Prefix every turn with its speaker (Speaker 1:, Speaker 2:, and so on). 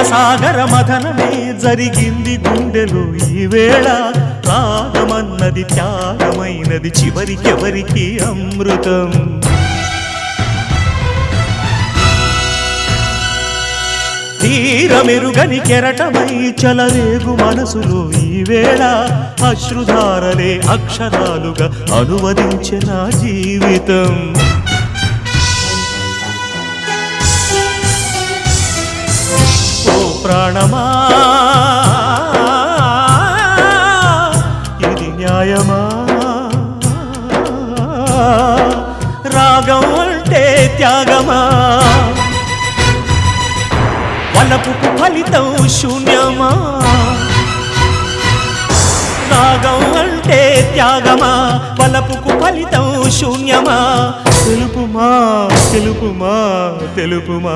Speaker 1: సాగర మథనమే జరిగింది గుండెలో ఈ వేళ రాగమన్నది త్యాగమైనది చివరికెవరికి అమృతం తీరమెరుగని కెరటమై చలరేగు మనసులో ఈ వేళ అశ్రుధారలే అక్షరాలుగా అనువదించే నా జీవితం ఓ ప్రాణమా ఇది న్యాయమా రాగం అంటే త్యాగమా వలపుకు ఫలితం శూన్యమా రాగం అంటే త్యాగమా వలపుకు ఫలితం శూన్యమా తెలుపుమా తెలుపుమా తెలుపుమా